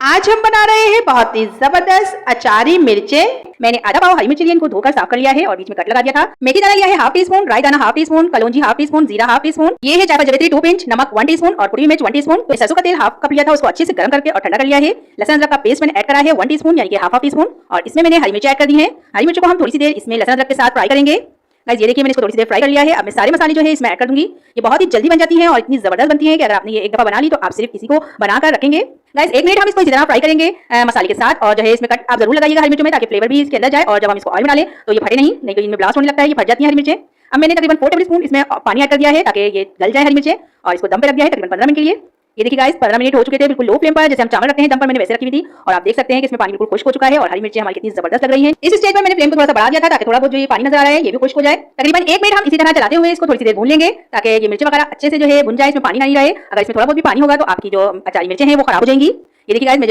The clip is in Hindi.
आज हम बना रहे हैं बहुत ही जबरदस्त अचारी मिर्चें। मैंने आधा पाव हरी मिर्ची इनको धोकर साफ कर लिया है और बीच में कट लगा दिया था। मेथी दाना लिया है हाफ टी स्पून, राई दाना हाफ टी स्पून, कलौंजी हाफ टी स्पून, जीरा हाफ टी स्पून, ये है जायफल जवित्री 2 पिंच, नमक 1 टीस्पून और कुटी मिर्च 1 टीस्पून। तो सरसों का तेल हाफ कप लिया था, उसको अच्छे से गर्म करके और ठंडा कर लिया है। लहसुन अदरक का पेस्ट मैंने ऐड करा है 1 टीस्पून यानी कि हाफ टी स्पून और इसमें मैंने हरी मिर्ची ऐड कर दी है। हरी मिर्च को हम थोड़ी सी देर इसमें लहसुन अदरक के साथ फ्राई करेंगे। गाइस ये देखिए मैंने इसको थोड़ी सी देर फ्राई कर लिया है। अब मैं सारे मसाले जो है इसमें ऐड कर दूंगी। ये बहुत ही जल्दी बन जाती है और इतनी जबरदस्त बनती है कि अगर आपने ये एक दफा बना ली तो आप सिर्फ इसी को बनाकर रखेंगे। गाइस 1 मिनट हम इसको इसी तरह फ्राई करेंगे मसाले के साथ और जो है इसमें कट आप जरूर लगाइएगा हरी मिर्चों में, ताकि फ्लेवर भी इसके अंदर जाए और जब हम इसको ऑयल में डालें तो ये फटे नहीं तो इनमें ब्लास्ट होने लगता है, ये फट जाती है हरी मिर्चें। अब मैंने तकरीबन 4 टेबल स्पून इसमें पानी ऐड कर दिया है ताकि ये गल जाए हरी मिर्चें और इसको दम पे रख दिया है तकरीबन 15 मिनट के लिए। ये देखिए गाइस 15 मिनट हो चुके थे बिल्कुल लो फ्लेम पर, जैसे हम चावल रखते हैं दम पर मैंने वैसे रखी हुई थी और आप देख सकते हैं कि इसमें पानी बिल्कुल खुश्क हो चुका है और हरी मिर्चें हमारी कितनी जबरदस्त लग रही हैं। इस स्टेज पर मैंने फ्लेम को थोड़ा सा बढ़ा दिया था ताकि थोड़ा बहुत जो ये पानी नजर आ रहा है ये भी खुश्क हो जाए। तकरीबन 1 मिनट हम इसी तरह चलाते हुए इसको थोड़ी सी देर भून लेंगे ताकि ये मिर्ची वगैरह अच्छे से जो है भुन जाए, इसमें पानी नहीं रहे। अगर इसमें थोड़ा बहुत भी पानी होगा तो आपकी जो अचारी मिर्चें हैं वो खराब हो जाएंगी। ये देखिए गाइस